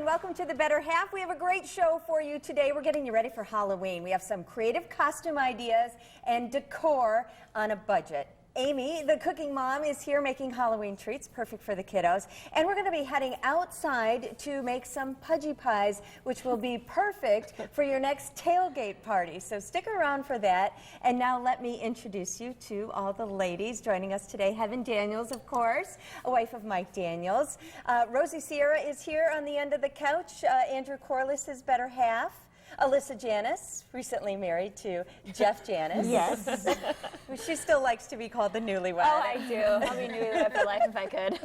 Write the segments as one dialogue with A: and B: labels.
A: and welcome to The Better Half. We have a great show for you today. We're getting you ready for Halloween. We have some creative costume ideas and decor on a budget. Amy, the cooking mom, is here making Halloween treats, perfect for the kiddos. And we're going to be heading outside to make some pudgy pies, which will be perfect for your next tailgate party. So stick around for that. And now let me introduce you to all the ladies joining us today. Heaven Daniels, of course, a wife of Mike Daniels. Rosie Sierra is here on the end of the couch. Andrew Corliss, his better half. Alyssa Janis, recently married to Jeff Janis.
B: Yes.
A: She still likes to be called the newlywed.
B: Oh, I do. I'll be newlywed for life if I could.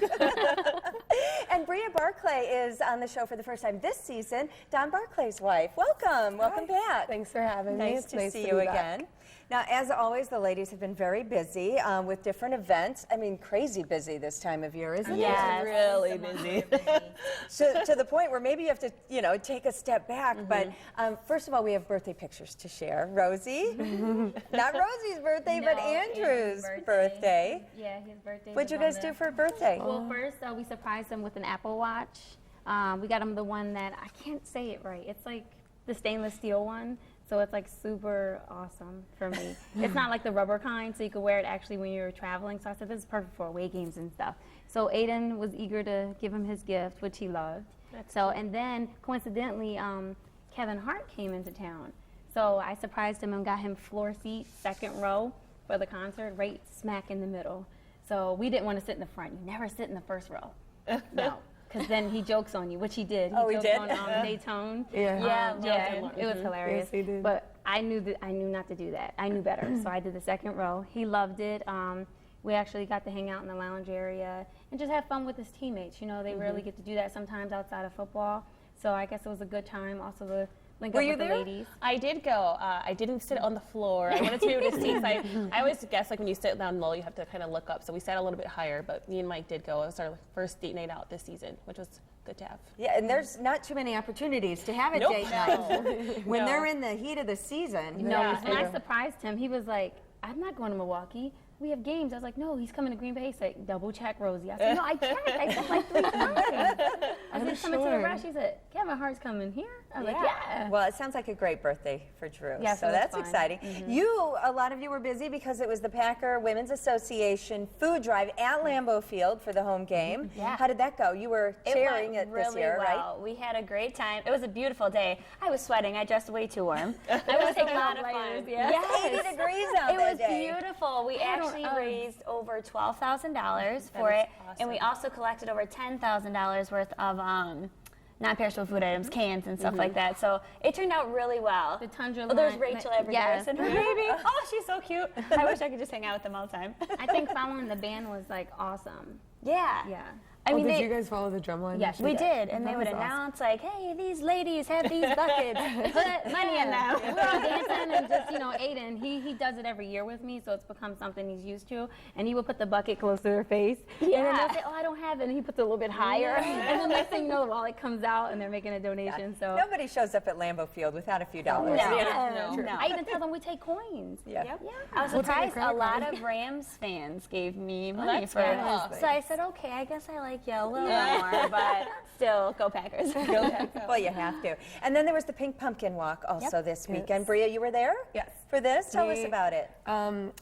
A: And Bria Barclay is on the show for the first time this season, Don Barclay's wife. Welcome. Welcome back.
C: Thanks for having me.
A: Nice to see you again. Now, as always, the ladies have been very busy with different events. I mean, crazy busy this time of year, isn't it?
B: Yes.
C: Really busy.
A: So, to the point where maybe you have to, you know, take a step back. But first of all, we have birthday pictures to share. Rosie, not Rosie's birthday, but Andrew's birthday.
B: Yeah, his birthday.
A: What'd you guys do for a birthday?
B: Well, first we surprised him with an Apple Watch. We got him the one that, I can't say it right. It's like the stainless steel one. So it's like super awesome for me. It's not like the rubber kind, so you could wear it actually when you're traveling. So I said, this is perfect for away games and stuff. So Aiden was eager to give him his gift, which he loved. And then coincidentally, Kevin Hart came into town. So I surprised him and got him floor seat, second row for the concert, right smack in the middle. So we didn't want to sit in the front. You never sit in the first row. No. Because then he jokes on you, which he did. He joked on Daytone. It was hilarious.
C: Yes, he did.
B: But I knew not to do that. I knew better, so I did the second row. He loved it. We actually got to hang out in the lounge area and just have fun with his teammates. You know, they rarely get to do that sometimes outside of football. So I guess it was a good time. Also, the link up with the ladies.
D: I did go. I didn't sit on the floor. I wanted to be able to see. I always guess like when you sit down low, you have to kind of look up. So we sat a little bit higher. But me and Mike did go. It was our first date night out this season, which was good to have.
A: Yeah, and there's not too many opportunities to have a date night when they're in the heat of the season.
B: No, and I surprised him. He was like, "I'm not going to Milwaukee. We have games." I was like, "No, he's coming to Green Bay." He's like, "Double check, Rosie." I said, "No, I checked. I checked like 3 times." I said, "Coming to the rush." He said, "Kevin Hart's coming here." I was like, "Yeah."
A: Well, it sounds like a great birthday for Drew.
B: Yes,
A: so that's
B: fun.
A: exciting. A lot of you were busy because it was the Packer Women's Association food drive at Lambeau Field for the home game.
B: Yeah.
A: How did that go? You were chairing it this year, right?
E: We had a great time. It was a beautiful day. I was sweating. I dressed way too warm. I was taking a lot of fun.
A: Yes. 80 degrees out
E: It was beautiful. We actually raised over $12,000 for it, and we also collected over $10,000 worth of non-perishable food items, cans and stuff like that. So it turned out really well.
B: The Tundra
E: There's
B: line-
E: Rachel everywhere, and her baby. Oh, she's so cute. I wish I could just hang out with them all the time.
B: I think following the band was like awesome.
E: Yeah.
B: Yeah.
E: I mean,
C: did you guys follow the drum line?
B: Yes,
E: we did, and they would
C: was awesome.
E: announce like, "Hey, these ladies have these buckets. Put money in them."
B: We were all dancing and just, you know, Aiden, he does it every year with me, so it's become something he's used to. And he would put the bucket close to their face. And then they'll say, "Oh, I don't have it." And he puts it a little bit higher. And then next thing you know, the wallet comes out and they're making a donation. So
A: Nobody shows up at Lambeau Field without a few dollars.
E: No.
B: I even tell them we take coins.
A: Yeah.
E: I was surprised a lot of Rams fans gave me money for it. So I said, okay, I guess I like you a little more, but still, go Packers.
A: Well, you have to. And then there was the Pink Pumpkin Walk also this weekend. Bria, you were there?
C: Yes.
A: For this? Tell us about it.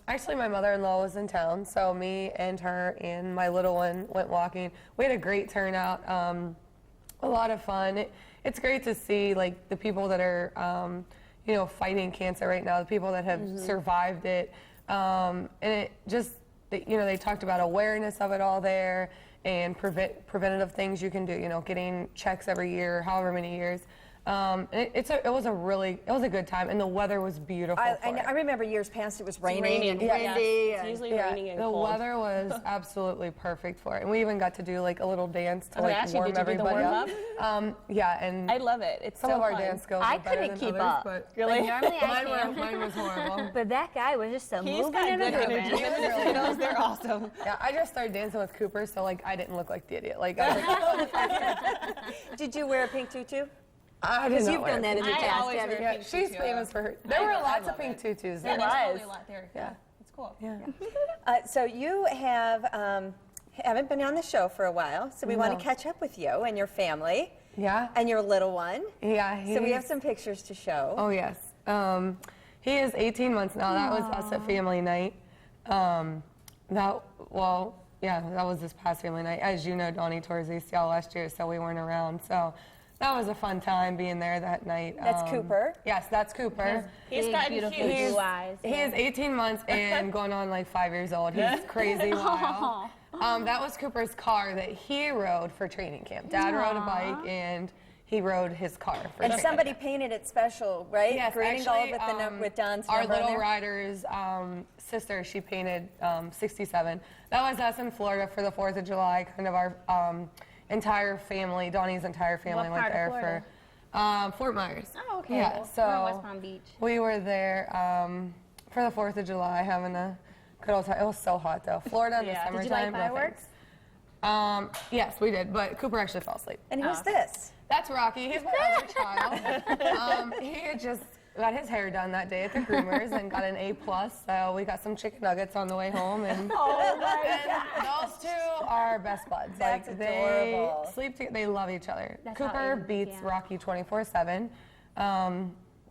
C: Actually, my mother-in-law was in town, so me and her and my little one went walking. We had a great turnout, a lot of fun. It's great to see like the people that are, you know, fighting cancer right now, the people that have survived it, and it just, you know, they talked about awareness of it all there. And preventative things you can do, you know, getting checks every year, however many years. And it was a good time, and the weather was beautiful.
A: I remember years past it was raining and windy.
D: It's usually raining and cold.
C: The weather was absolutely perfect for it, and we even got to do like a little dance to like warm
D: did you
C: everybody
D: do the
C: up.
D: Yeah,
C: and
D: I love it. It's
C: some
D: so
C: of our
D: fun.
C: dance skills
E: I
C: are better
E: couldn't
C: than
E: keep
C: others,
E: up.
C: but
E: Really? Normally I
C: mine was horrible.
E: But that guy was just
D: He's
E: moving
D: got
E: and
D: good
E: grooving.
D: energy. They're awesome.
C: Yeah, I just started dancing with Cooper, so like I didn't look like the idiot. Like I was like,
A: Did you wear a pink tutu?
C: I didn't
A: Because
C: know
A: you've done that in the
D: I
A: past,
D: always
A: haven't you?
D: wear
C: Yeah, she's famous for her. There were lots of pink tutus.
D: Yeah,
C: There
D: there's
C: was.
D: totally a lot there. Yeah, it's cool.
C: Yeah.
A: So you have haven't been on the show for a while, so we want
C: No.
A: to catch up with you and your family
C: Yeah.
A: and your little one.
C: Yeah.
A: So we have some pictures to show.
C: Oh, yes. He is 18 months now. That was us at family night. That was this past family night. As you know, Donnie tore his ACL last year, so we weren't around. So that was a fun time being there that night.
A: That's Cooper.
C: Yes, that's Cooper.
D: He's
B: Big,
D: gotten
B: beautiful
D: huge.
B: blue eyes.
C: He is 18 months and going on like 5 years old. He's crazy wild. That was Cooper's car that he rode for training camp. Dad rode a bike and he rode his car for
A: And
C: training
A: somebody
C: camp.
A: painted it special, right?
C: Yes,
A: Green and
C: actually,
A: gold with Don's
C: our
A: number on
C: little
A: there.
C: rider's sister, she painted 67. That was us in Florida for the 4th of July. Kind of our entire family, Donnie's entire family
B: What
C: went
B: part of
C: there
B: Florida?
C: for Fort Myers.
B: Oh, okay.
C: Yeah,
B: Well,
C: so
B: we're in West Palm Beach.
C: we were there for the 4th of July having a good old time. It was so hot though. Florida in the
D: Yeah.
C: summertime.
B: Did you like
C: no
B: fireworks?
C: thanks. Yes, we did, but Cooper actually fell asleep.
A: And who's this?
C: That's Rocky. He's my other child. He had just got his hair done that day at the groomers and got an A+. So we got some chicken nuggets on the way home, and, and those two are best buds.
A: That's
C: like
A: adorable.
C: they sleep together. They love each other.
B: That's how
C: Cooper
B: it-
C: beats
B: yeah.
C: Rocky 24/7.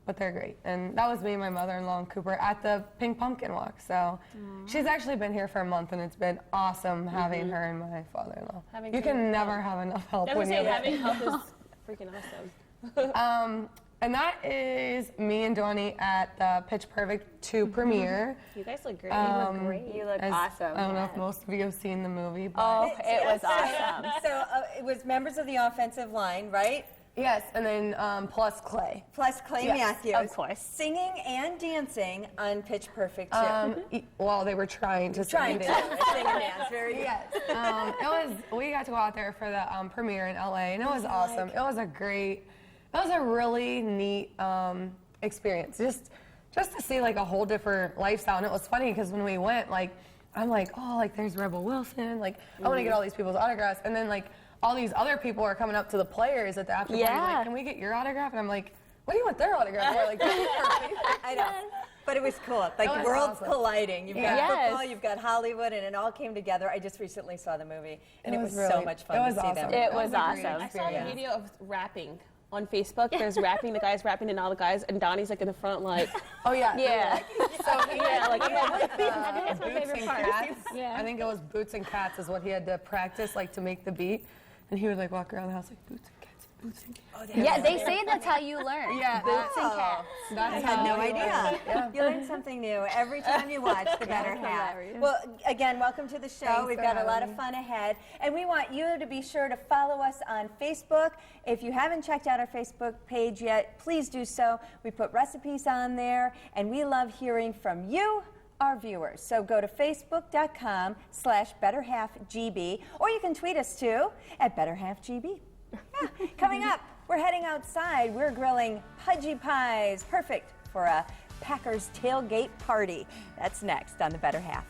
C: But they're great. And that was me and my mother-in-law and Cooper at the Pink Pumpkin Walk. So she's actually been here for a month, and it's been awesome having her and my father-in-law.
D: Having
C: You
D: two
C: can never have enough help
D: I was
C: when
D: gonna
C: you
D: say,
C: have
D: having help is freaking awesome.
C: And that is me and Donnie at the Pitch Perfect 2 premiere.
D: You guys look great.
E: You look
C: As-
E: awesome.
C: I don't know if most of you have seen the movie, but
E: Oh, it was awesome.
A: So it was members of the offensive line, right?
C: yes, and then plus Clay.
A: Plus Clay
C: Yes,
A: Matthews.
E: of course.
A: Singing and dancing on Pitch Perfect 2.
C: Well, they were trying to
A: Trying to
C: sing it.
A: sing and dance. Very good.
C: Yes, we got to go out there for the premiere in LA, and it was awesome. It was a really neat experience. Just to see like a whole different lifestyle, and it was funny because when we went, like I'm like, oh, like there's Rebel Wilson, like I want to get all these people's autographs, and then like all these other people are coming up to the players at the after party,
E: Yeah.
C: like, can we get your autograph? And I'm like, what do you want their autograph for? Like,
A: I know. But it was cool. Like
C: was
A: worlds
C: awesome.
A: colliding. You've got
E: Yes.
A: football, you've got Hollywood, and it all came together. I just recently saw the movie, and it was so
C: really-
A: much fun
C: it was
A: to see
C: awesome.
A: them.
E: It
C: That
E: was
C: a great
E: awesome.
D: I saw the
C: experience.
D: video of rapping on Facebook. There's rapping, the guys rapping, and all the guys, and Donnie's like in the front, like,
C: Oh yeah.
E: Yeah.
C: So he
D: yeah, like, I'm like,
B: I think that's my
C: Boots
B: favorite
C: and
B: part.
C: Cats.
B: Yeah.
C: I think it was Boots and Cats is what he had to practice like to make the beat, and he would like walk around the house like Boots and Cats, Boots and Cats.
E: Yeah, they say that's how you learn.
C: Yeah,
E: Boots and cats.
A: I
C: That's
A: had no
C: how we
A: idea.
C: learned. Yeah.
A: You learn something new every time you watch The Better Half.
E: hilarious.
A: Well, again, welcome to the show.
C: Thanks
A: We've
C: for
A: got a lot
C: having
A: of
C: me.
A: fun ahead. And we want you to be sure to follow us on Facebook. If you haven't checked out our Facebook page yet, please do so. We put recipes on there, and we love hearing from you, our viewers. So go to facebook.com/BetterHalfGB, or you can tweet us too at BetterHalfGB. Yeah. Coming up, we're heading outside. We're grilling Pudgy Pies, perfect for a Packers tailgate party. That's next on The Better Half.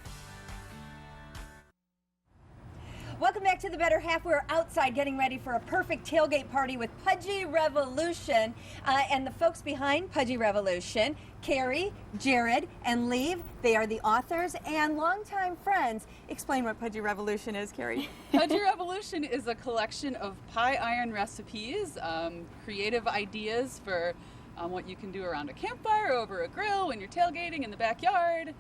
A: Welcome back to The Better Half. We're outside getting ready for a perfect tailgate party with Pudgy Revolution. And the folks behind Pudgy Revolution, Carrie, Jared, and Leave, they are the authors and longtime friends. Explain what Pudgy Revolution is, Carrie.
F: Pudgy Revolution is a collection of pie iron recipes, creative ideas for what you can do around a campfire, over a grill, when you're tailgating in the backyard,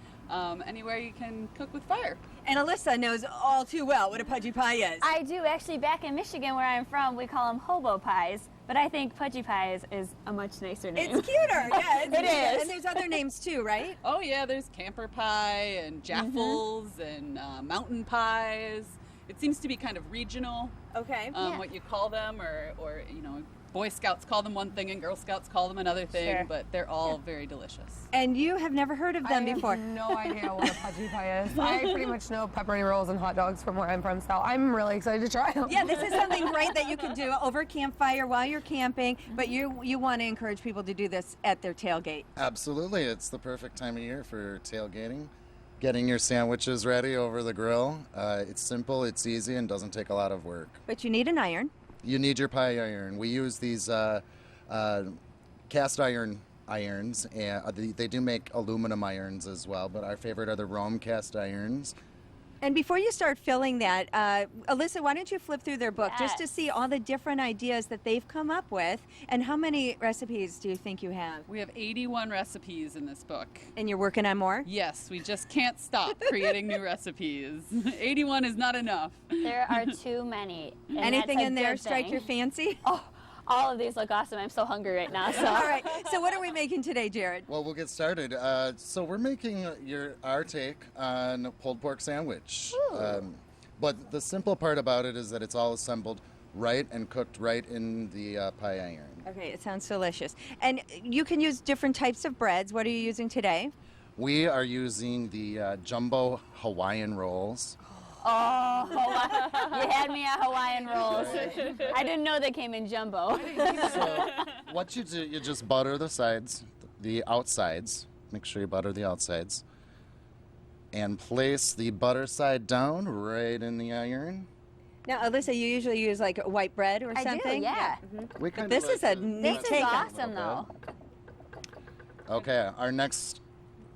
F: anywhere you can cook with fire.
A: And Alyssa knows all too well what a Pudgy Pie is.
E: I do. Actually, back in Michigan, where I'm from, we call them hobo pies. But I think Pudgy Pies is a much nicer name.
A: It's cuter, yeah. It's
E: It
A: cuter.
E: is.
A: And there's other names too, right?
F: Oh yeah, there's camper pie and jaffles and mountain pies. It seems to be kind of regional,
A: Okay.
E: Yeah.
F: what you call them, or you know, Boy Scouts call them one thing and Girl Scouts call them another thing,
E: Sure.
F: but they're all very delicious.
A: And you have never heard of them
C: I
A: before.
C: have no idea what a Pudgy Pie is. I pretty much know pepperoni rolls and hot dogs from where I'm from, so I'm really excited to try them.
A: Yeah, this is something great that you can do over a campfire while you're camping, but you want to encourage people to do this at their tailgate.
G: Absolutely. It's the perfect time of year for tailgating. Getting your sandwiches ready over the grill. It's simple, it's easy, and doesn't take a lot of work.
A: But you need an iron.
G: You need your pie iron. We use these cast iron irons, and they do make aluminum irons as well, but our favorite are the Rome cast irons.
A: And before you start filling that, Alyssa, why don't you flip through their book just to
E: Yes.
A: see all the different ideas that they've come up with, and how many recipes do you think you have?
F: We have 81 recipes in this book.
A: And you're working on more?
F: Yes, we just can't stop creating new recipes. 81 is not enough.
E: There are too many. and
A: Anything
E: that's a
A: in there
E: good
A: strike
E: thing.
A: your fancy?
E: Oh, all of these look awesome. I'm so hungry right now. So.
A: All right. So what are we making today, Jared?
G: Well, we'll get started. So we're making our take on pulled pork sandwich. But the simple part about it is that it's all assembled right and cooked right in the pie iron.
A: Okay, it sounds delicious. And you can use different types of breads. What are you using today?
G: We are using the jumbo Hawaiian rolls.
E: Oh, you had me at Hawaiian rolls. I didn't know they came in jumbo.
G: So what you do, you just butter the sides, the outsides. Make sure you butter the outsides. And place the butter side down right in the iron.
A: Now, Alyssa, you usually use like white bread or
E: I do,
A: something?
E: yeah.
G: We kinda
A: This
G: like
A: is a
G: to
A: neat
E: This is
A: take on it.
E: awesome, though.
G: Okay, our next,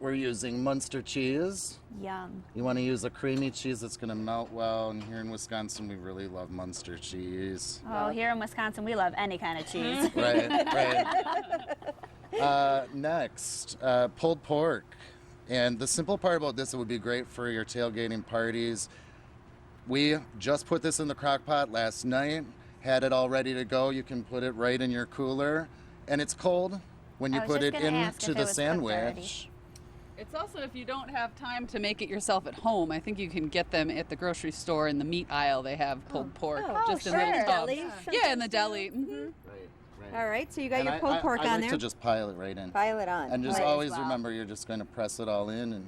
G: we're using Munster cheese.
E: Yum.
G: You want to use a creamy cheese that's going to melt well, and here in Wisconsin, we really love Munster cheese.
E: Oh, here in Wisconsin, we love any kind of cheese.
G: Right. Next, pulled pork. And the simple part about this, it would be great for your tailgating parties. We just put this in the crock pot last night, had it all ready to go. You can put it right in your cooler, and it's cold when you
E: I was
G: put
E: just
G: it
E: gonna ask
G: into
E: if it
G: the
E: was cooked already.
G: sandwich.
F: It's also, if you don't have time to make it yourself at home, I think you can get them at the grocery store in the meat aisle. They have pulled pork just in
E: sure.
F: little tubs.
A: Deli
F: Yeah, in the deli.
G: Right.
A: All right, so you got
G: And
A: your pulled pork
G: I
A: on
G: like
A: there.
G: to just pile it right in.
A: Pile it on.
G: And just
A: Might as
G: always
A: well.
G: remember, you're just going to press it all in.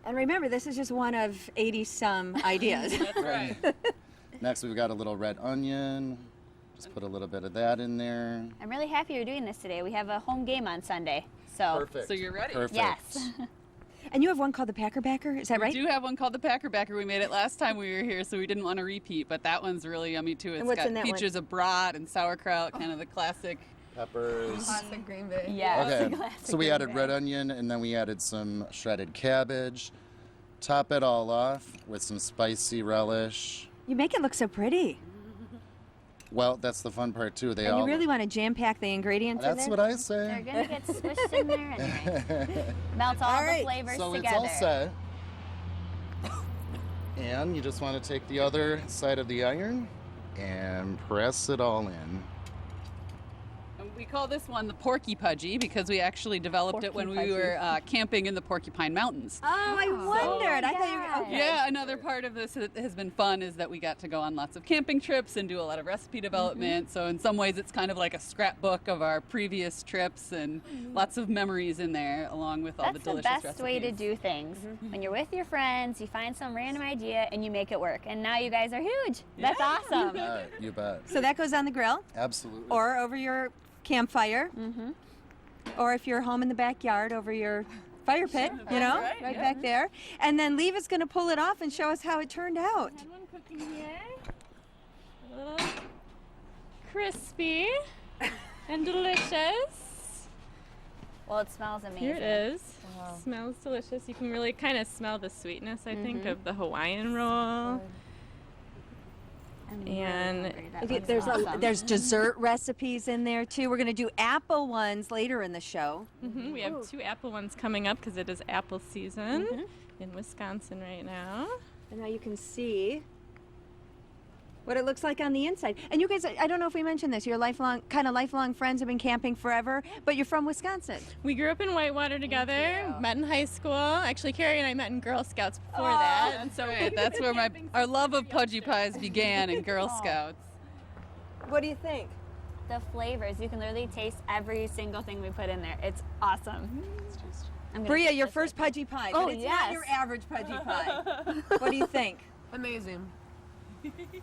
A: And remember, this is just one of 80-some ideas.
F: That's right.
G: Next, we've got a little red onion. Just put a little bit of that in there.
E: I'm really happy you're doing this today. We have a home game on Sunday. So,
G: Perfect.
F: So you're ready?
G: Perfect.
E: yes.
A: And you have one called the Packer Backer, is that right?
F: We do have one called the Packer Backer. We made it last time we were here, so we didn't want to repeat, but that one's really yummy too. It's
A: what's
F: got
A: in that one?
F: features of brat and sauerkraut, kind of the classic.
G: Peppers.
C: Classic Green Bay.
E: Yes.
G: Okay, so we added red onion, and then we added some shredded cabbage. Top it all off with some spicy relish.
A: You make it look so pretty.
G: Well, that's the fun part too. They
A: And
G: all.
A: you really want to jam-pack the ingredients in
G: That's
A: there?
G: what I
E: They're
G: say.
E: going to get squished in there anyway. Melts all
A: All
E: the
A: right.
E: flavors
G: So it's
E: together.
G: all set. And you just want to take the other side of the iron and press it all in.
F: And we call this one the Porky Pudgy because we actually developed it when
A: Porky
F: we were camping in the Porcupine Mountains.
A: Oh, I wondered. I thought you
E: God.
A: were, okay.
F: Yeah, another part of this that has been fun is that we got to go on lots of camping trips and do a lot of recipe development. So in some ways it's kind of like a scrapbook of our previous trips and lots of memories in there along with all
E: That's
F: the
E: the
F: delicious
E: best
F: recipes.
E: way to do things. When you're with your friends, you find some random idea and you make it work. And now you guys are huge. That's awesome.
G: You bet.
A: So that goes on the grill
G: Absolutely.
A: or over your campfire. Or if you're home in the backyard over your fire pit, you know, right back there. And then Leva's going to pull it off and show us how it turned out.
H: Had one cooking here. A little crispy and delicious.
E: Well, it smells amazing.
H: Here it is. Smells delicious. You can really kind of smell the sweetness, I think, of the Hawaiian roll.
E: I'm really
H: And
E: hungry. That
A: Okay,
E: looks
A: there's
E: awesome.
A: there's dessert recipes in there too. We're going to do apple ones later in the show.
H: we have 2 apple ones coming up because it is apple season in Wisconsin right now.
A: And now you can see what it looks like on the inside. And you guys, I don't know if we mentioned this, you're lifelong friends, have been camping forever, but you're from Wisconsin.
H: We grew up in Whitewater together, met in high school. Actually, Carrie and I met in Girl Scouts before that. And so
F: Right, that's where our love of pudgy pies began in Girl Scouts.
A: What do you think?
E: The flavors, you can literally taste every single thing we put in there. It's awesome. I'm gonna
A: Bria,
E: eat
A: your
E: this
A: first
E: right
A: pudgy pie,
E: Oh,
A: but it's not
E: yes.
A: your average pudgy pie. What do you think?
C: Amazing.
E: now.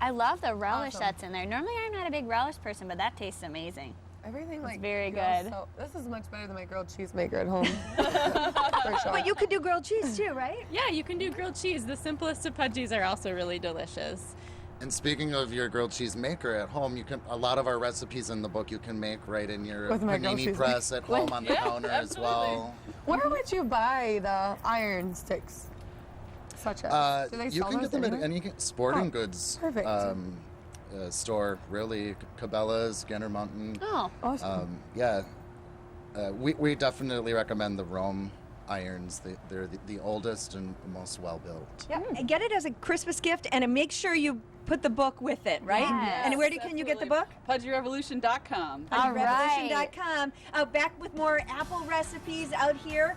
E: I love the relish
C: Awesome.
E: that's in there. Normally, I'm not a big relish person, but that tastes amazing.
C: Everything like
E: very
C: feels
E: good.
C: So, this is much better than my grilled cheese maker at home. For sure.
A: But you could do grilled cheese too, right?
H: yeah, you can do grilled cheese. The simplest of pudgies are also really delicious.
G: And speaking of your grilled cheese maker at home, you can a lot of our recipes in the book you can make right in your
C: With my grilled
G: panini
C: cheese
G: press at home on the counter as well.
C: Where would you buy the iron sticks?
I: Such as? Do they
G: You
I: sell
G: can get
I: those
G: them at
I: anywhere?
G: any sporting goods
I: perfect.
G: store, really. Cabela's, Gander Mountain.
E: Oh,
I: Awesome.
G: Yeah. We definitely recommend the Rome irons. They're the oldest and most well-built.
A: Yeah, and get it as a Christmas gift, and make sure you put the book with it, right?
E: Yes,
A: And where can you get the book?
F: PudgyRevolution.com.
E: All right.
A: Revolution.com. Back with more apple recipes out here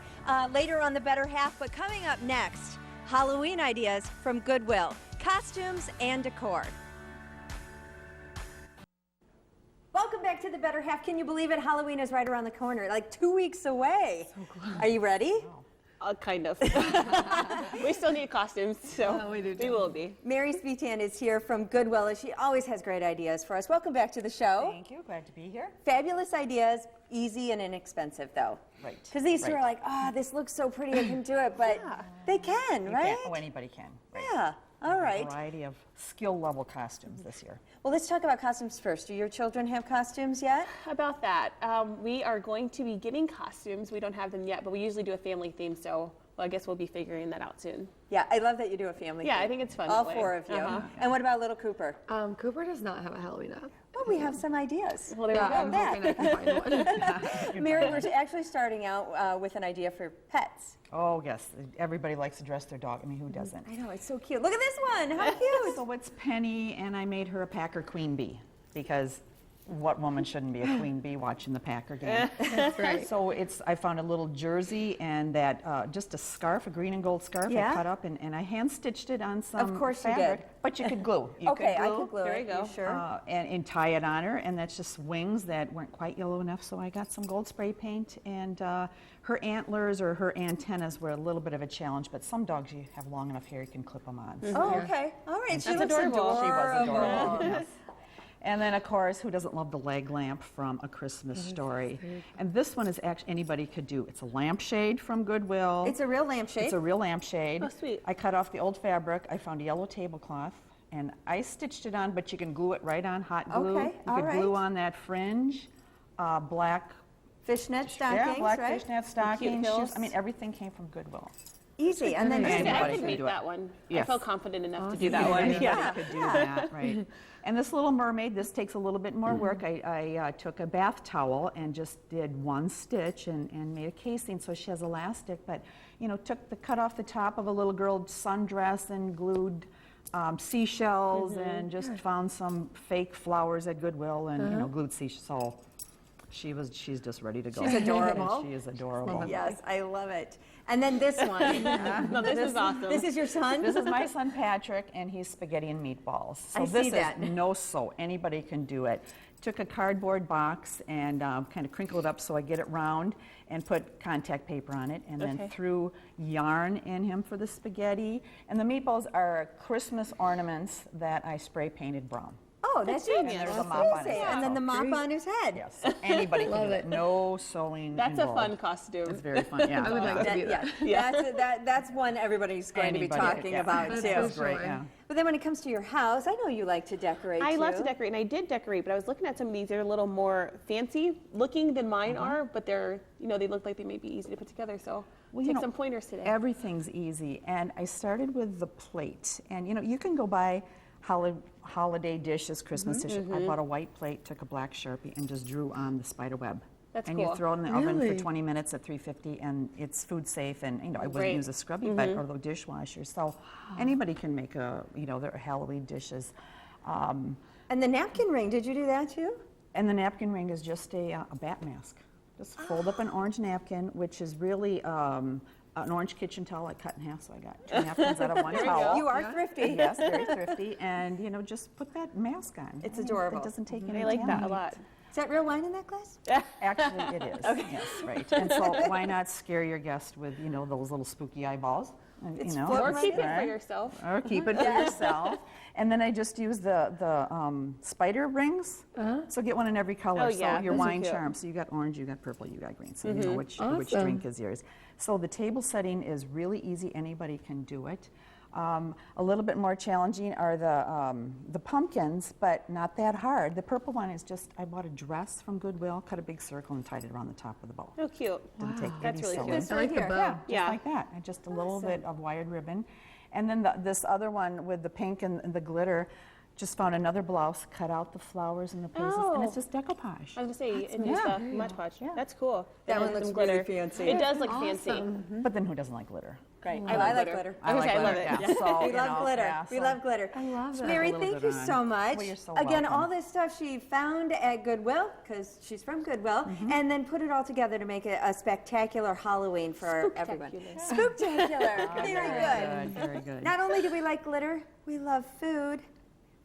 A: later on the Better Half. But coming up next, Halloween ideas from Goodwill, costumes and decor. Welcome back to the Better Half. Can you believe it? Halloween is right around the corner, like 2 weeks away. So close. Are you ready?
D: Kind of. We still need costumes, so we will be.
A: Mary Spitan is here from Goodwill, and she always has great ideas for us. Welcome back to the show.
J: Thank you. Glad to be here.
A: Fabulous ideas, easy and inexpensive, though.
J: Right.
A: Because these two are like, oh, this looks so pretty, I can do it, but they can,
J: You
A: right?
J: can. Oh, anybody can. Right.
A: Yeah. All
J: A
A: right.
J: variety of skill level costumes this year.
A: Well, let's talk about costumes first. Do your children have costumes yet?
D: About that, we are going to be getting costumes. We don't have them yet, but we usually do a family theme, so I guess we'll be figuring that out soon.
A: Yeah, I love that you do a family.
D: Yeah,
A: thing.
D: I think it's fun
A: All
D: that way.
A: 4 of you.
D: Uh-huh.
A: And what about little Cooper?
B: Cooper does not have a Halloween up.
A: Oh, we have some ideas.
D: Well, there we go.
B: I'm hoping I can find one.
A: Mary, we're actually starting out with an idea for pets.
J: Oh, yes. Everybody likes to dress their dog. I mean, who doesn't?
A: I know, it's so cute. Look at this one. How cute.
J: So it's Penny, and I made her a Packer queen bee because what woman shouldn't be a queen bee watching the Packer game?
B: That's right.
J: So I found a little jersey and that just a scarf, a green and gold scarf
A: Yeah.
J: I cut up, and I hand stitched it on some
A: Of course you
J: fabric.
A: did.
J: But you could glue. You
A: Okay,
J: could
A: I
J: glue.
A: can glue
D: There
A: it.
D: you go.
A: Sure.
J: And tie it on her, and that's just wings that weren't quite yellow enough, so I got some gold spray paint, and her antlers or her antennas were a little bit of a challenge, but some dogs, you have long enough hair, you can clip them on. So
A: Oh, okay. All right. She
D: That's
A: looks
D: adorable.
J: she was
A: adorable.
J: adorable. Yes. And then, of course, who doesn't love the leg lamp from A Christmas Story? And this one is actually anybody could do. It's a lampshade from Goodwill.
A: It's a real lampshade.
J: It's a real lampshade.
D: Oh, sweet.
J: I cut off the old fabric. I found a yellow tablecloth, and I stitched it on, but you can glue it right on hot glue.
A: Okay,
J: You
A: all
J: could glue
A: right.
J: on that fringe, black
A: Fishnet stockings,
J: black
A: right?
J: fishnet stockings.
D: heels.
J: Shoes. I mean, everything came from Goodwill.
A: Easy. And then
J: Yeah,
A: this
D: I
J: anybody
D: could
J: can
D: make
J: do it.
D: that one. I
J: Yes.
D: felt confident enough to do that one.
J: Anybody
D: Yeah.
J: could do that, right. And this little mermaid, this takes a little bit more work. I took a bath towel and just did one stitch and made a casing so she has elastic, but cut off the top of a little girl's sundress and glued seashells and just found some fake flowers at Goodwill and glued seashells. So she's just ready to go.
A: She's adorable.
J: She is adorable.
A: Yes, I love it. And then this one.
D: No, this is awesome.
A: This is your son?
J: This is my son Patrick, and he's spaghetti and meatballs. So
A: I
J: this
A: see that.
J: is no-sew. Anybody can do it. Took a cardboard box and kind of crinkled it up so I get it round and put contact paper on it, and then threw yarn in him for the spaghetti. And the meatballs are Christmas ornaments that I spray painted brown.
A: Oh, that's
D: genius.
A: genius.
J: There's a mop on his
A: Easy.
J: head.
A: And then the mop
J: Very-
A: on his head.
J: Yes, anybody can do it. No sewing
D: That's a
J: involved.
D: fun costume.
J: It's very fun, yeah.
B: I would like to be that.
A: That's one everybody's going to be
J: Anybody,
A: talking
J: yeah.
A: about,
B: That's
A: too.
B: for
J: It's great,
B: sure.
J: yeah.
A: But then when it comes to your house, I know you like to decorate,
D: I
A: too.
D: love to decorate, and I did decorate, but I was looking at some of these. They're a little more fancy looking than mine are, but they're, they look like they may be easy to put together. So
J: Well,
D: take some pointers today.
J: Everything's easy, and I started with the plate. And you can go buy holiday dishes, Christmas dishes. I bought a white plate, took a black Sharpie, and just drew on the spider web.
D: That's
J: and
D: cool.
J: you throw it in the oven for
B: Really?
J: 20 minutes at 350, and it's food safe. And I wouldn't
D: Great.
J: use a scrubby bed or the dishwasher. So anybody can make their Halloween dishes.
A: And the napkin ring, did you do that, too?
J: And the napkin ring is just a bat mask. Just fold up an orange napkin, which is really an orange kitchen towel I cut in half, so I got 2 napkins out of one towel.
A: You are thrifty.
J: Yes, very thrifty. And, just put that mask on.
A: It's
J: I mean,
A: adorable.
J: It doesn't take any
D: I like that a
J: time.
D: lot.
A: Is that real wine in that glass?
J: Actually, it is. Yes, right. And so why not scare your guest with, those little spooky eyeballs?
A: It's
J: Or
A: floating
D: Or
A: right
D: keep it
J: Right.
D: for yourself.
J: Or keep it for yourself. And then I just use the spider rings. So get one in every color.
D: Oh, yeah,
J: So your
D: those are
J: wine
D: cute.
J: charm. So you got orange, you got purple, you got green. So you know which
B: Awesome.
J: drink is yours. So the table setting is really easy. Anybody can do it. A little bit more challenging are the pumpkins, but not that hard. The purple one is just, I bought a dress from Goodwill, cut a big circle and tied it around the top of the bow.
D: Oh, cute.
J: Didn't take
D: That's
J: any
D: really
J: sewing.
D: cute.
A: This
B: I
A: right
B: like the
A: here.
B: bow.
J: Yeah, just
D: Yeah.
J: like that. And just a little bit of wired ribbon. And then this other one with the pink and the glitter, just found another blouse, cut out the flowers and the pieces, and it's just decoupage.
D: I was gonna say, it needs the Mod Podge.
J: Yeah.
D: That's cool.
A: That
D: And
A: one
D: then
A: looks
D: some glitter.
A: really fancy.
D: It does look fancy.
J: But then who doesn't like glitter?
D: Right.
A: I like glitter.
D: I was gonna say, I love
J: glitter,
D: it.
J: yeah. So,
A: We
J: you
A: love
J: know,
A: glitter.
J: yeah,
A: We
J: so-
A: love glitter.
J: I love that.
A: Mary,
J: A little
A: thank
J: bit
A: you
J: on.
A: so much.
J: Well, you're so
A: Again,
J: welcome.
A: all this stuff she found at Goodwill, because she's from Goodwill, and then put it all together to make it a spectacular Halloween for everyone. Spooktacular. Very good.
J: Very good.
A: Not only do we like glitter, we love food.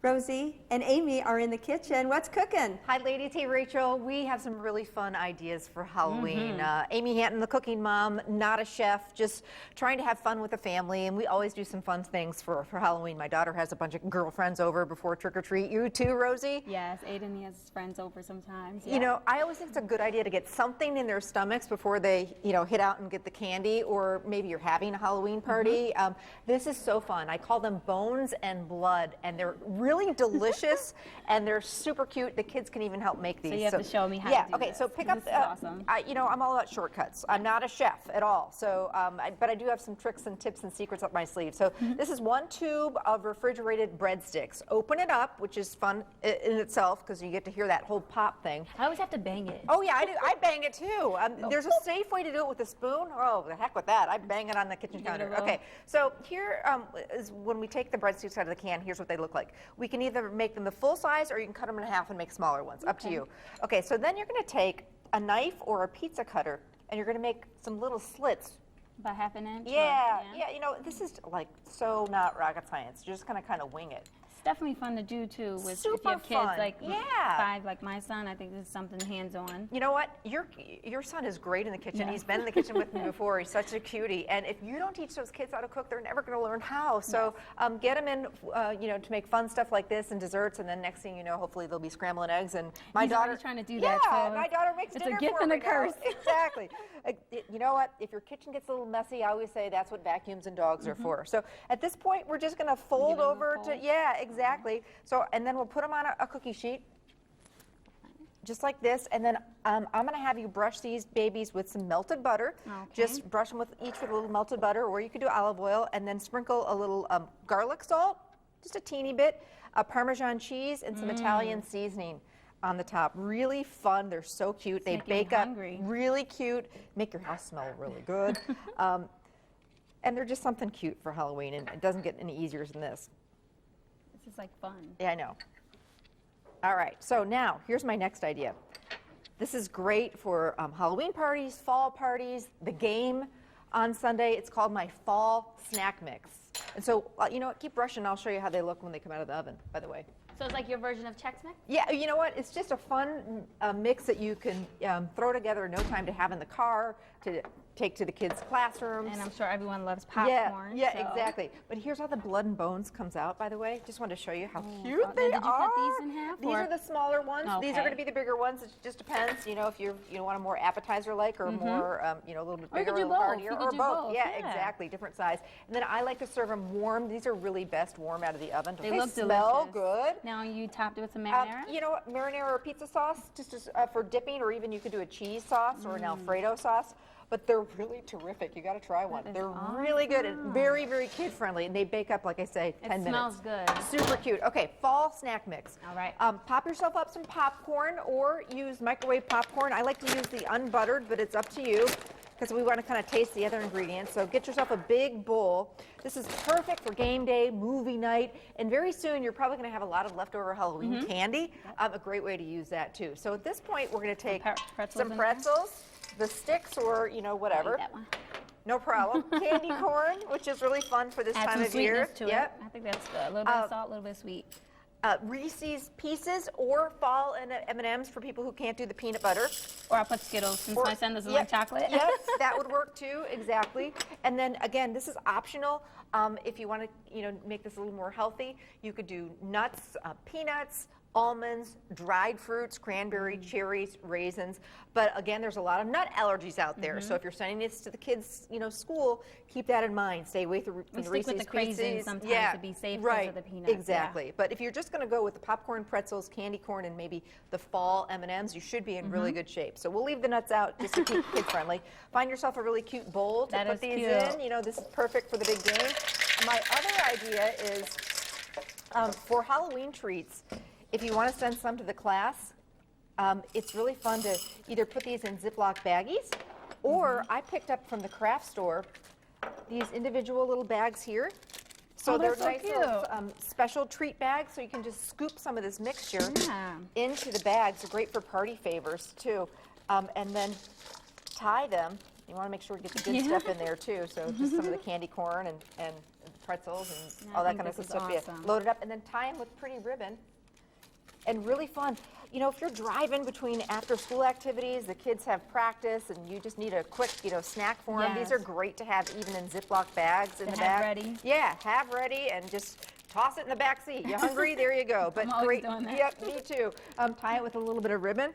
A: Rosie and Amy are in the kitchen. What's cooking?
I: Hi ladies, hey Rachel. We have some really fun ideas for Halloween. Amy Hanton, the cooking mom, not a chef, just trying to have fun with the family, and we always do some fun things for Halloween. My daughter has a bunch of girlfriends over before trick or treat. You too, Rosie?
B: Yes, Aiden has his friends over sometimes.
I: You know, I always think it's a good idea to get something in their stomachs before they, hit out and get the candy, or maybe you're having a Halloween party. This is so fun. I call them bones and blood, and they're really delicious, and they're super cute. The kids can even help make these.
B: So you have to show me how
I: yeah,
B: to do
I: okay,
B: this.
I: so pick
B: This
I: up,
B: is awesome.
I: I'm all about shortcuts. I'm not a chef at all, so, but I do have some tricks and tips and secrets up my sleeve. So this is 1 tube of refrigerated breadsticks. Open it up, which is fun in itself, because you get to hear that whole pop thing.
B: I always have to bang it.
I: Oh yeah, I do. I bang it too. There's a safe way to do it with a spoon. Oh, the heck with that. I bang it on the kitchen
B: Give it a
I: counter.
B: roll.
I: Okay, so here is when we take the breadsticks out of the can, here's what they look like. We can either make them the full size, or you can cut them in half and make smaller ones. Up to you. Okay, so then you're going to take a knife or a pizza cutter, and you're going to make some little slits.
B: About half an inch? or-
I: Yeah, this is like so not rocket science. You're just going to kind of wing it.
B: It's definitely fun to do too with if
I: Super
B: you have kids
I: fun.
B: like
I: Yeah.
B: 5 like my son. I think this is something hands-on.
I: You know what? Your son is great in the kitchen.
B: Yeah.
I: He's been in the kitchen with me before. He's such a cutie. And if you don't teach those kids how to cook, they're never going to learn how. So get them in, to make fun stuff like this and desserts. And then next thing you know, hopefully they'll be scrambling eggs. And my
B: He's
I: daughter
B: already trying to do
I: yeah,
B: that. So
I: my daughter makes
B: it's
I: dinner
B: a gift
I: for
B: and a
I: me now.
B: curse.
I: Exactly. You know what? If your kitchen gets a little messy, I always say that's what vacuums and dogs are for. So at this point, we're just going to fold
B: it a little
I: over to
B: fold.
I: yeah, exactly. So and then we'll put them on a cookie sheet. Just like this, and then I'm going to have you brush these babies with some melted butter.
B: Okay.
I: Just brush them with each with a little melted butter, or you could do olive oil, and then sprinkle a little garlic salt, just a teeny bit, Parmesan cheese, and some Italian seasoning on the top. Really fun. They're so cute. They
B: making me
I: bake up
B: hungry.
I: really cute. Make your house smell really good. And they're just something cute for Halloween, and it doesn't get any easier than this.
B: This is like fun.
I: Yeah, I know. All right, so now here's my next idea. This is great for Halloween parties, fall parties, the game on Sunday. It's called my fall snack mix. And so, keep brushing. I'll show you how they look when they come out of the oven, by the way.
B: So it's like your version of Chex Mix?
I: Yeah, you know what? It's just a fun mix that you can throw together in no time to have in the car, to take to the kids' classrooms.
B: And I'm sure everyone loves popcorn.
I: Yeah,
B: so.
I: exactly. But here's how the blood and bones comes out, by the way. Just wanted to show you how cute
B: Now,
I: they
B: did you
I: are.
B: cut these in half,
I: These
B: or-
I: are the smaller ones. These are
B: Okay.
I: going to be the bigger ones. It just depends, if you want a more appetizer-like or more, a little bit
B: Or you
I: bigger,
B: could
I: a
B: do
I: little
B: both.
I: heartier,
B: You could
I: or
B: do
I: both.
B: both,
I: Yeah,
B: yeah.
I: exactly, different size. And then I like to serve them warm. These are really best warm out of the oven.
B: They
I: Don't
B: look
I: smell
B: delicious.
I: good.
B: Now you topped it with some marinara?
I: You know what, marinara or pizza sauce, just for dipping, or even you could do a cheese sauce or an Alfredo sauce. But they're really terrific. You got to try one.
B: That is
I: They're really good and very, very kid friendly. And they bake up, like I say, 10 minutes.
B: It smells good.
I: Super cute. Okay, fall snack mix.
B: All right.
I: Pop yourself up some popcorn, or use microwave popcorn. I like to use the unbuttered, but it's up to you, because we want to kind of taste the other ingredients. So get yourself a big bowl. This is perfect for game day, movie night, and very soon you're probably going to have a lot of leftover Halloween candy. A great way to use that too. So at this point, we're going to take
B: pretzels
I: some
B: in there?
I: pretzels, the sticks, or whatever.
B: That one.
I: No problem. Candy corn, which is really fun for this
B: Add
I: time
B: some
I: of year.
B: sweetness to it. I think that's good. A little bit of salt, a little bit of sweet.
I: Reese's Pieces or fall M&Ms for people who can't do the peanut butter.
B: Or I'll put Skittles, since my son doesn't
I: Yep,
B: like chocolate.
I: Yes, that would work too, exactly. And then again, this is optional. If you want to, make this a little more healthy, you could do nuts, peanuts, almonds, dried fruits, cranberry, cherries, raisins. But again, there's a lot of nut allergies out there. So if you're sending this to the kids, school, keep that in mind. Stay away from
B: We
I: the
B: stick
I: Reese's
B: with the craisins
I: Pieces.
B: sometimes to be safe 'cause
I: right,
B: of the peanuts, yeah.
I: exactly. But if you're just going to go with the popcorn, pretzels, candy corn, and maybe the fall M&Ms, you should be in really good shape. So we'll leave the nuts out just to keep kids friendly. Find yourself a really cute bowl to
B: That
I: put
B: is
I: these
B: cute.
I: in. This is perfect for the big game. my other idea is for Halloween treats, if you want to send some to the class, it's really fun to either put these in Ziploc baggies, or I picked up from the craft store these individual little bags here. So they're
B: so
I: nice
B: cute.
I: little special treat bags, so you can just scoop some of this mixture into the bags. They're great for party favors too. And then tie them. You want to make sure you get the good stuff in there too. So just some of the candy corn and pretzels and all that kind of stuff.
B: Awesome.
I: Yeah, load it up and then tie them with pretty ribbon. And really fun. You know, if you're driving between after-school activities, the kids have practice, and you just need a quick, snack for them. These are great to have even in Ziploc bags in the back.
B: ready.
I: Yeah, have ready and just toss it in the back seat. You hungry? There you go. But
B: I'm always
I: great.
B: doing that.
I: Yep, me too. Tie it with a little bit of ribbon.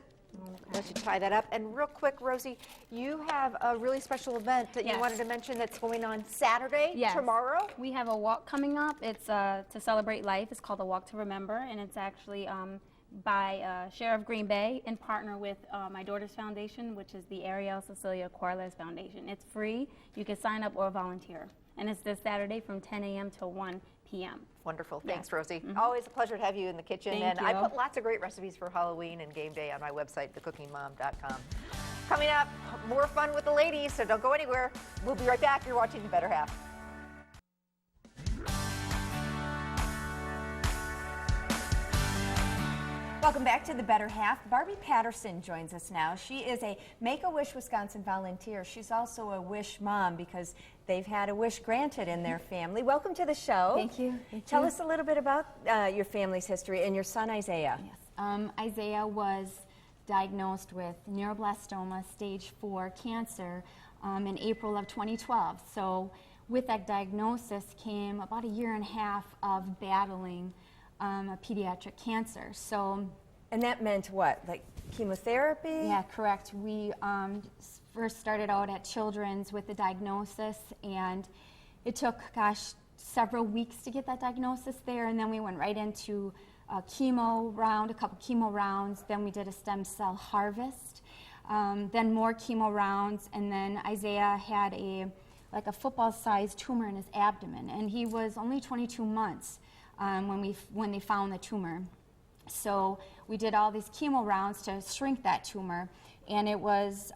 I: Let you tie that up. And real quick, Rosie, you have a really special event that you wanted to mention that's going on Saturday, tomorrow.
B: We have a walk coming up. It's to celebrate life. It's called the Walk to Remember, and it's actually by Sheriff Green Bay in partner with my daughter's foundation, which is the Ariel Cecilia Corliss Foundation. It's free. You can sign up or volunteer. And it's this Saturday from 10 a.m. to 1 p.m.
I: Wonderful. Thanks, Rosie. Always a pleasure to have you in the kitchen.
B: Thank
I: I
B: you.
I: put lots of great recipes for Halloween and game day on my website, thecookingmom.com. Coming up, more fun with the ladies, so don't go anywhere. We'll be right back. You're watching The Better Half.
A: Welcome back to The Better Half. Barbie Patterson joins us now. She is a Make-A-Wish Wisconsin volunteer. She's also a Wish mom because they've had a wish granted in their family. Welcome to the show.
B: Thank you.
A: Tell us a little bit about your family's history and your son Isaiah.
B: Yes. Isaiah was diagnosed with neuroblastoma stage 4 cancer in April of 2012. So with that diagnosis came about a year and a half of battling a pediatric cancer.
A: And that meant what, like chemotherapy?
B: Yeah, correct. We first started out at Children's with the diagnosis, and it took, several weeks to get that diagnosis there, and then we went right into a chemo round, a couple chemo rounds, then we did a stem cell harvest, then more chemo rounds, and then Isaiah had a football-sized tumor in his abdomen, and he was only 22 months when they found the tumor. So we did all these chemo rounds to shrink that tumor, and it was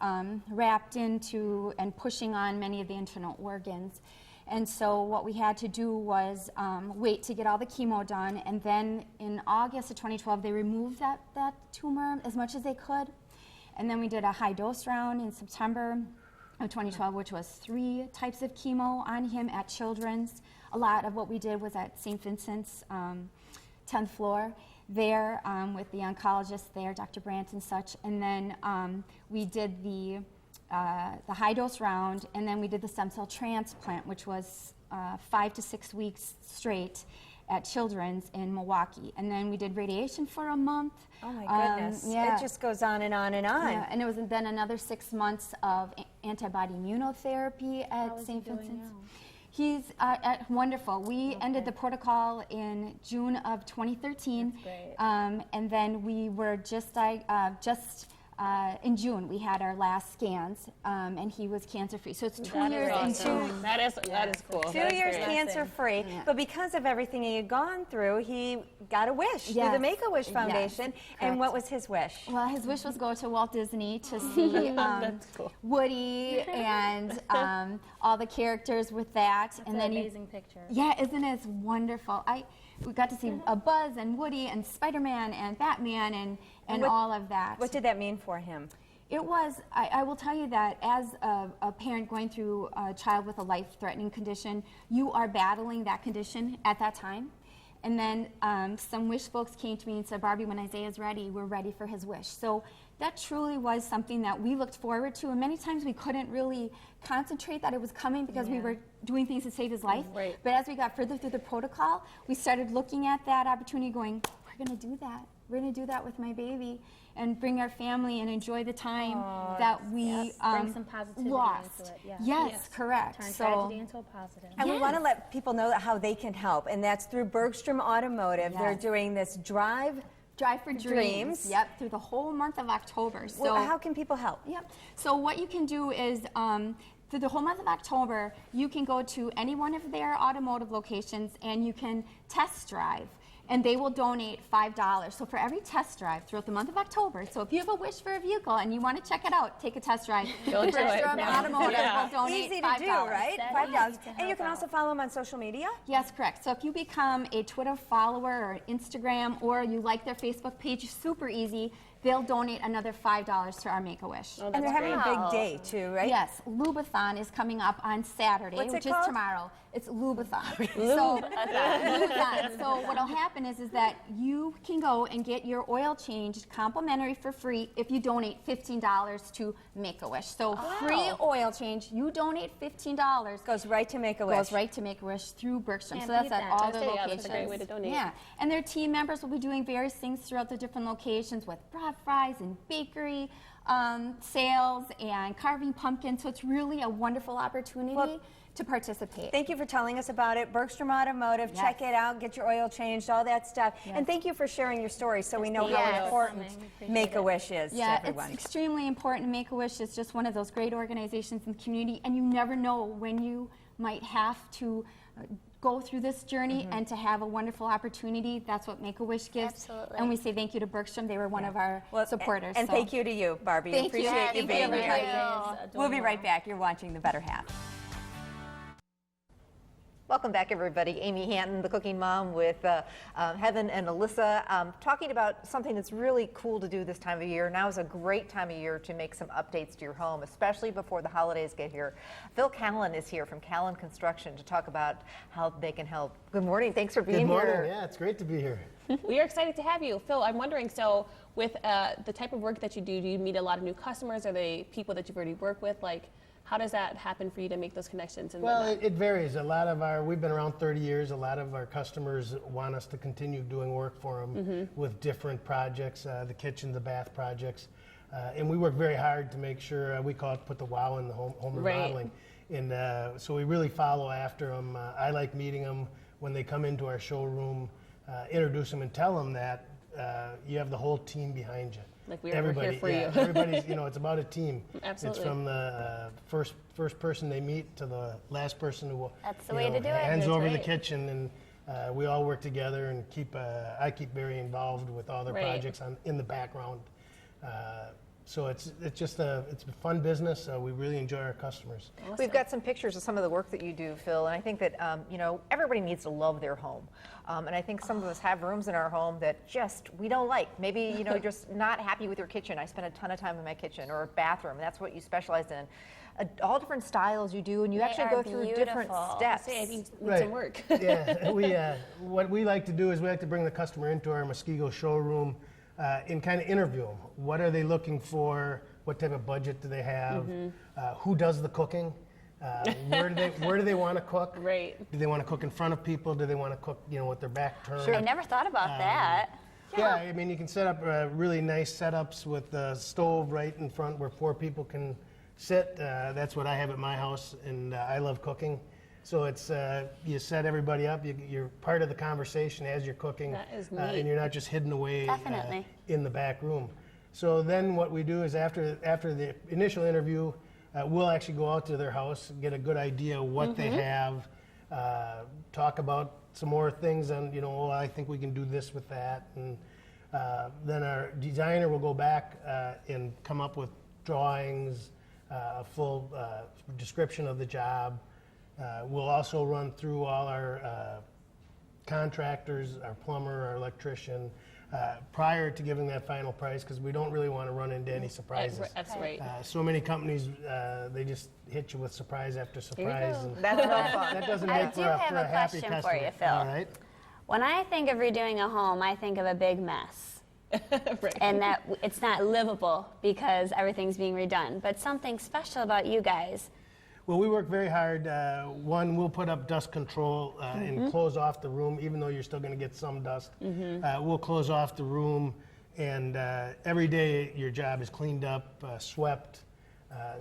B: wrapped into and pushing on many of the internal organs. And so what we had to do was wait to get all the chemo done, and then in August of 2012 they removed that tumor as much as they could. And then we did a high dose round in September of 2012, which was 3 types of chemo on him at Children's. A lot of what we did was at St. Vincent's 10th floor there with the oncologist there, Dr. Brandt and such. And then we did the high dose round, and then we did the stem cell transplant, which was 5 to 6 weeks straight at Children's in Milwaukee. And then we did radiation for a month.
A: Oh my goodness. It just goes on and on and on.
B: Yeah, and it was then another 6 months of antibody immunotherapy at St. Vincent's. He's wonderful. We ended the protocol in June of 2013.
A: That's great.
B: And then we were just in June, we had our last scans, and he was cancer-free. So it's 2 years into...
D: That is cool.
A: 2 years cancer-free. But because of everything he had gone through, he got a wish through the Make-A-Wish Foundation. And what was his wish?
B: Well, his wish was go to Walt Disney to see Woody and all the characters with that. And then amazing picture. Yeah, isn't it wonderful? We got to see Buzz and Woody and Spider-Man and Batman and all of that.
A: What did that mean for him?
B: It was, I will tell you that as a parent going through a child with a life-threatening condition, you are battling that condition at that time. And then some Wish folks came to me and said, Barbie, when Isaiah's ready, we're ready for his wish. So that truly was something that we looked forward to, and many times we couldn't really concentrate that it was coming because we were doing things to save his life.
D: Right.
B: But as we got further through the protocol, we started looking at that opportunity going, we're going to do that. We're going to do that with my baby and bring our family and enjoy the time that we bring some positivity lost. into it. Yeah. Yes, correct.
E: Turn tragedy into a positive.
A: And we want to let people know how they can help, and that's through Bergstrom Automotive. They're doing this Drive
B: for Dreams. Yep, through the whole month of October. So
A: well, how can people help?
B: Yep. So what you can do is
K: through the whole month of October, you can go to any one of their automotive locations and you can test drive. And they will donate $5. So for every test drive throughout the month of October, so if you have a wish for a vehicle and you want to check it out, take a test drive.
D: Go do it.
K: Automotive will donate
A: Easy
K: $5.
A: to do, right? $5. And you can also follow them on social media?
K: Yes, correct. So if you become a Twitter follower or Instagram, or you like their Facebook page, super easy, they'll donate another $5 to our Make-A-Wish.
D: Oh,
A: And they're having a big day too, right?
K: Yes, Lubathon is coming up on Saturday,
A: What's it
K: which is
A: called?
K: tomorrow. It's Lubathon. Lubathon. So what'll happen is that you can go and get your oil changed complimentary for free if you donate $15 to Make-A-Wish. So free oil change, you donate $15.
A: Goes right to Make-A-Wish.
K: Goes right to Make-A-Wish through Bergstrom.
B: Can't
K: So that's
B: beat
K: at
B: that.
K: all
D: I was
K: their
D: gonna say, yeah,
K: locations.
D: that's a great way to donate.
K: Yeah, and their team members will be doing various things throughout the different locations with broad fries and bakery sales and carving pumpkins. So it's really a wonderful opportunity to participate.
A: Thank you for telling us about it. Bergstrom Automotive,
K: Yes.
A: check it out, get your oil changed, all that stuff. And thank you for sharing your story so we know how
K: Yes.
A: important Make-A-Wish is
K: Yeah,
A: to everyone.
K: it's extremely important. Make-A-Wish is just one of those great organizations in the community, and you never know when you might have to go through this journey and to have a wonderful opportunity. That's what Make-A-Wish gives.
E: Absolutely.
K: And we say thank you to Bergstrom. They were one of our supporters.
A: And
K: so.
A: thank you to you, Barbie.
K: Thank you.
A: Appreciate you
K: Thank
A: being
K: you,
A: here.
K: everybody.
A: We'll be right back. You're watching The Better Half.
I: Welcome back, everybody. Amy Hanton, the cooking mom, with Heaven and Alyssa, talking about something that's really cool to do this time of year. Now is a great time of year to make some updates to your home, especially before the holidays get here. Phil Callan is here from Callan Construction to talk about how they can help. Good morning. Thanks for being
L: Good morning.
I: here.
L: Yeah, it's great to be here.
D: We are excited to have you. Phil, I'm wondering, so with the type of work that you do you meet a lot of new customers? Are they people that you've already worked with? Like, how does that happen for you to make those connections? And
L: Well, it varies. We've been around 30 years. A lot of our customers want us to continue doing work for them with different projects, the kitchen, the bath projects. And we work very hard to make sure, we call it put the wow in the home remodeling. And so we really follow after them. I like meeting them when they come into our showroom, introduce them and tell them that you have the whole team behind you.
D: Like we're here for you.
L: Everybody's, it's about a team.
D: Absolutely.
L: It's from the first person they meet to the last person who
E: That's the way to do it.
L: hands
D: That's
L: over the
D: right.
L: kitchen, and we all work together and I keep very involved with all their
D: Right.
L: projects in the background. So it's a fun business. We really enjoy our customers.
I: We've got some pictures of some of the work that you do, Phil, and I think that everybody needs to love their home. And I think some of us have rooms in our home that we don't like. Maybe you're just not happy with your kitchen. I spend a ton of time in my kitchen, or a bathroom. That's what you specialize in. All different styles you do, and you actually go through different steps.
D: Say, I need
L: Right.
D: some work.
L: Yeah, what we like to do is we like to bring the customer into our Muskego showroom and kind of interview them. What are they looking for? What type of budget do they have? Who does the cooking? Where do they want to cook?
D: Right.
L: Do they want to cook in front of people? Do they want to cook, with their back turned?
E: I never thought about that.
L: Yeah, I mean, you can set up really nice setups with the stove right in front where 4 people can sit. That's what I have at my house, and I love cooking. So it's you set everybody up. You're part of the conversation as you're cooking,
D: That is neat.
L: and you're not just hidden away
E: Definitely.
L: in the back room. So then what we do is after the initial interview, we'll actually go out to their house, get a good idea of what they have, talk about some more things, and I think we can do this with that, and then our designer will go back and come up with drawings, a full description of the job. We'll also run through all our contractors, our plumber, our electrician, prior to giving that final price, because we don't really want to run into any surprises.
D: That's right.
L: So many companies, they just hit you with surprise after surprise. And
I: That's no fun.
L: that doesn't
E: I
L: make
E: do
L: for a
E: have a
L: happy
E: question for
L: customer.
E: you, Phil.
L: All right.
E: When I think of redoing a home, I think of a big mess.
D: Right.
E: And that it's not livable because everything's being redone. But something special about you guys.
L: Well, we work very hard. One, we'll put up dust control and close off the room, even though you're still going to get some dust. We'll close off the room, and every day your job is cleaned up, swept,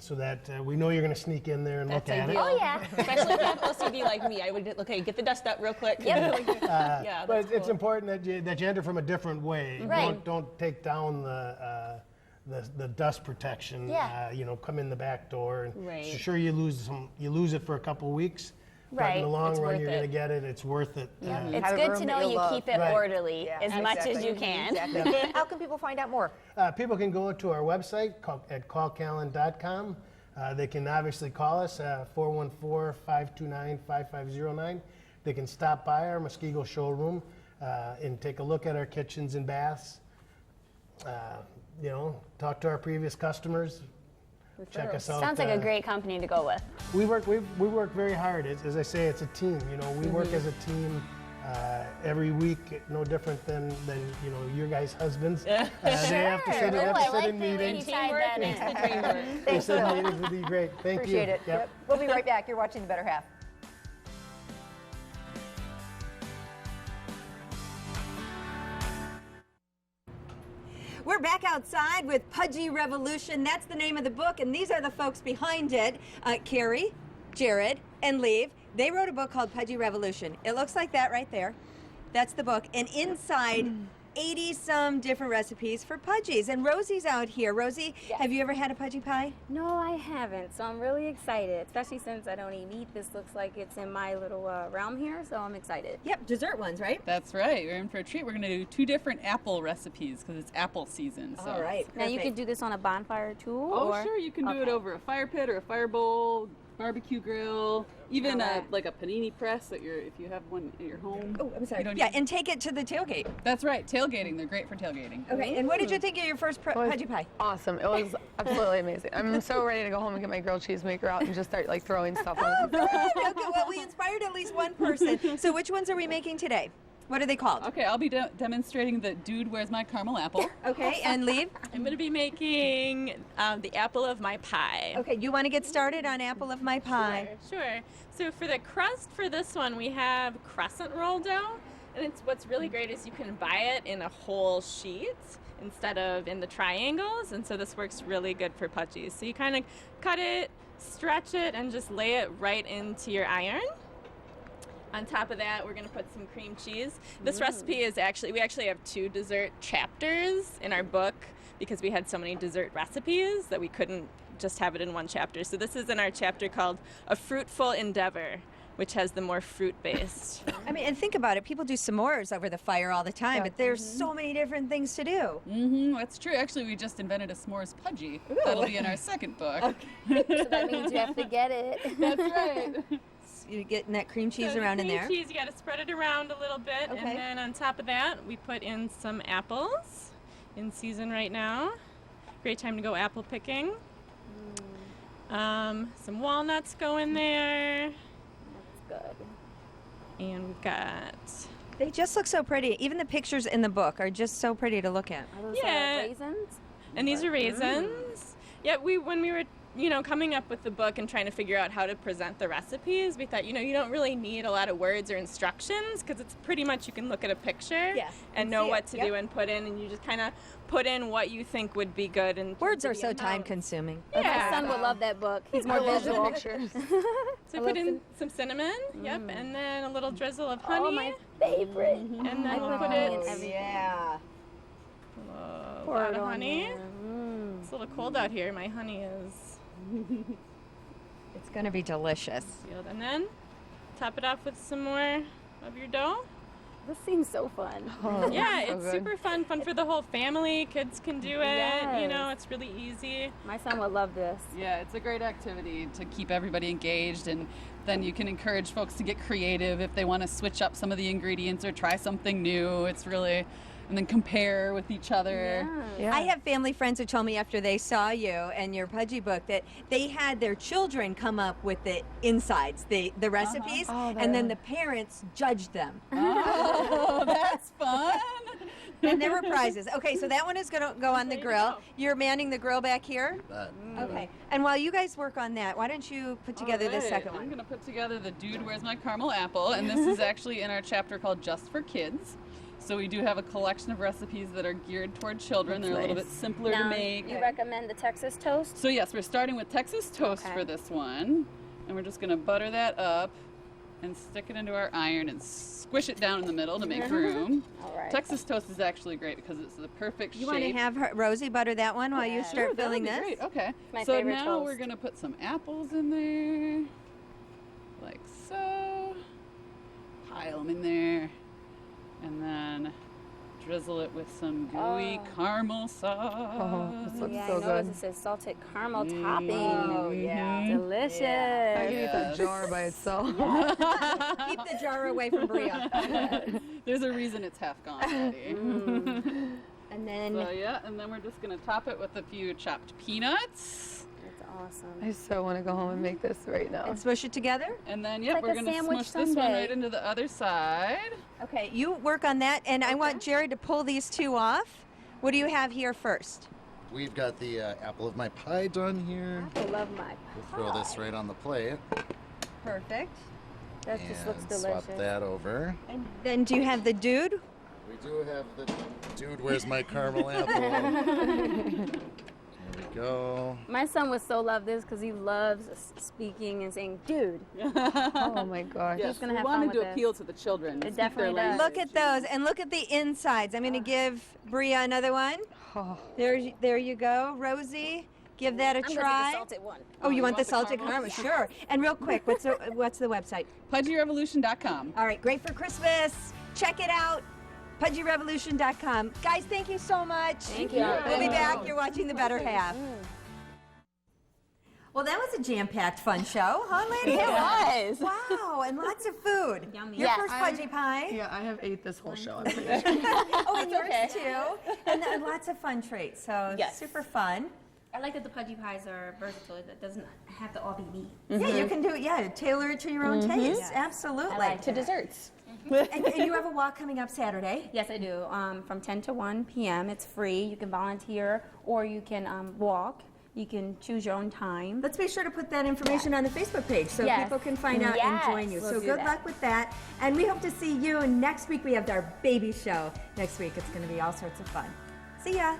L: so that we know you're going to sneak in there and
D: That's
L: look at
D: ideal.
E: Oh, yeah.
D: Especially if you have OCD like me. I would, get the dust up real quick.
E: Yep.
D: Yeah,
L: But
D: that's
L: it's
D: cool.
L: important that you enter from a different way.
E: Right.
L: Don't take down the the dust protection.
E: Yeah.
L: Come in the back door. And
D: Right.
L: so sure, you lose it for a couple of weeks. But
E: Right.
L: in the long
D: It's
L: run,
D: worth
L: you're
D: it.
L: going to get it. It's worth it.
E: It's
I: Have a
E: good
I: room
E: to
I: that
E: know
I: you
E: you
I: love.
E: keep it
L: Right.
E: orderly
I: Yeah,
E: as much as
I: exactly.
E: you can.
I: Exactly. How can people find out more?
L: People can go to our website at callcallan.com. They can obviously call us 414-529-5509. They can stop by our Muskego showroom and take a look at our kitchens and baths. Talk to our previous customers. Check us out.
E: Sounds like a great company to go with.
L: We work very hard. As I say, it's a team. We work as a team every week. No different than your guys' husbands. They have to sit, in meetings.
D: Teamwork makes the dream work.
L: They sit in meetings with you. Great. Thank
I: Appreciate
L: you.
I: it. Yep. We'll be right back. You're watching The Better Half.
A: We're back outside with Pudgy Revolution. That's the name of the book, and these are the folks behind it. Carrie, Jared, and Leave. They wrote a book called Pudgy Revolution. It looks like that right there. That's the book. And inside, 80-some different recipes for pudgies. And Rosie's out here. Rosie, have you ever had a pudgy pie?
B: No, I haven't, so I'm really excited, especially since I don't eat meat. This looks like it's in my little realm here, so I'm excited.
A: Yep, dessert ones, right?
F: That's right. We're in for a treat. We're going to do 2 different apple recipes because it's apple season. So.
A: All right.
B: Now, you
A: perfect.
B: could do this on a bonfire, too?
F: Oh,
B: or?
F: sure. You can do it over a fire pit or a fire bowl, barbecue grill, even like a panini press if you have one in your home.
A: Oh, I'm sorry.
F: You don't
A: Yeah,
F: need-
A: and take it to the tailgate.
F: That's right. Tailgating. They're great for tailgating.
A: Okay, and what did you think of your first pudgy pie?
C: Awesome. It was absolutely amazing. I'm so ready to go home and get my grilled cheese maker out and just start throwing stuff on it.
A: Okay, well, we inspired at least one person. So which ones are we making today? What are they called?
F: Okay, I'll be demonstrating the Dude, Where's My Caramel Apple?
A: Okay, and Leave?
H: I'm going to be making the apple of my pie.
A: Okay, you want to get started on apple of my pie?
H: Sure. So for the crust for this one, we have crescent roll dough. And what's really great is you can buy it in a whole sheet instead of in the triangles. And so this works really good for pudgies. So you kind of cut it, stretch it, and just lay it right into your iron. On top of that, we're going to put some cream cheese. This recipe is we actually have 2 dessert chapters in our book because we had so many dessert recipes that we couldn't just have it in one chapter. So this is in our chapter called A Fruitful Endeavor, which has the more fruit-based.
A: I mean, and think about it. People do s'mores over the fire all the time, but there's so many different things to do.
F: That's true. Actually, we just invented a s'mores pudgy. That'll be in our second book.
B: So that means you have to get it.
F: That's right.
A: You're getting that cream cheese around in there.
H: Cream cheese, you got to spread it around a little bit.
A: Okay.
H: And then on top of that, we put in some apples in season right now. Great time to go apple picking. Some walnuts go in there.
B: That's good.
H: And we've got,
A: They just look so pretty. Even the pictures in the book are just so pretty to look at.
B: Are those
H: Yeah.
B: raisins?
H: and these are raisins. Yeah, when we were coming up with the book and trying to figure out how to present the recipes, we thought, you don't really need a lot of words or instructions because it's pretty much you can look at a picture and know what to do and put in, and you just kind of put in what you think would be good. And
A: Words are so time consuming.
B: My son would love that book. He's more visual.
H: So I put in some cinnamon, and then a little drizzle of honey.
B: Oh, my favorite.
H: And then we'll put it
A: Yeah.
H: a lot of honey. It's a little cold out here. My honey is
A: It's going to be delicious.
H: sealed. And then top it off with some more of your dough.
B: This seems so fun.
H: Yeah, it's super fun for the whole family. Kids can do it.
B: Yes.
H: It's really easy.
B: My son would love this.
F: Yeah, it's a great activity to keep everybody engaged, and then you can encourage folks to get creative if they want to switch up some of the ingredients or try something new. It's really, and then compare with each other.
A: I have family friends who told me after they saw you and your Pudgy book that they had their children come up with the insides, the recipes, and then the parents judged them.
F: Oh, that's fun.
A: And there were prizes. Okay, so that one is going to go on the grill. You're manning the grill back here? Okay. And while you guys work on that, why don't you put together the second
F: I'm
A: one?
F: going to put together the Dude, Where's My Caramel Apple? And this is actually in our chapter called Just for Kids. So we do have a collection of recipes that are geared toward children. They're a little bit simpler to make.
B: You recommend the Texas toast?
F: So yes, we're starting with Texas toast for this one. And we're just going to butter that up and stick it into our iron and squish it down in the middle to make room.
B: All right.
F: Texas toast is actually great because it's the perfect
A: You
F: shape.
A: want to have Rosie butter that one while you start
F: Sure, that
A: filling
F: would be
A: this?
F: great. Okay.
E: My
F: So
E: favorite
F: now
E: toast.
F: we're gonna put some apples in there, like so. Pile them in there, and then drizzle it with some gooey caramel sauce.
C: Oh, this looks
E: Yeah,
C: so
E: I
C: good.
E: noticed it says salted caramel topping.
A: Oh, yeah.
E: Delicious.
C: I can eat
F: Yes.
C: the jar by itself.
A: Keep the jar away from Bria.
F: There's a reason it's half gone already.
A: And then
F: So yeah, and then we're just gonna top it with a few chopped peanuts.
E: That's awesome.
C: I so want to go home and make this right now.
A: and smush it together.
F: And then, yep,
E: like
F: we're
E: a
F: gonna
E: sandwich
F: smush this one
E: sundae.
F: right into the other side.
A: Okay, you work on that, and I want Jerry to pull these two off. What do you have here first?
G: We've got the apple of my pie done here.
E: I love my
G: We'll throw this right on the plate.
A: Perfect.
E: That just looks
G: and
E: delicious.
G: swap that over.
A: And then do you have the dude?
G: We do have the dude, where's my caramel apple? There we go.
B: My son would so love this because he loves speaking and saying, dude.
C: Oh my gosh.
F: Yes,
B: gonna
F: we
B: have fun
F: wanted
B: with
F: to
B: this.
F: appeal to the children.
B: It
F: speak their
B: definitely does.
F: language.
A: Look at those, and look at the insides. I'm going to give Bria another one. There you go. Rosie, give that a
E: I'm gonna
A: try.
E: take the salted one.
A: Oh, you want the
F: the
A: salted
F: caramel?
A: caramel? Sure. And real quick, what's the website?
F: PudgyRevolution.com.
A: All right, great for Christmas. Check it out. PudgyRevolution.com. Guys, thank you so much.
E: Thank you.
A: We'll be back. You're watching The Better Half. Well, that was a jam-packed fun show, huh, ladies?
E: It was.
A: Wow, and lots of food.
B: Yummy.
A: Your
E: Yes.
A: first Pudgy pie.
C: Yeah, I have ate this whole show. I'm finished.
A: Oh, and yours too. And then lots of fun treats. So
E: Yes.
A: super fun.
B: I like that the pudgy pies are versatile. It doesn't have to all be meat.
A: Yeah, you can do it. Yeah, tailor it to your own taste. Absolutely.
E: To desserts.
A: And you have a walk coming up Saturday.
B: Yes, I do. From 10 to 1 p.m. It's free. You can volunteer or you can walk. You can choose your own time.
A: Let's be sure to put that information on the Facebook page so
B: Yes.
A: people can find out and join you.
E: Yes,
A: So
E: we'll do
A: good
E: that.
A: luck with that. And we hope to see you next week. We have our baby show next week. It's going to be all sorts of fun. See ya.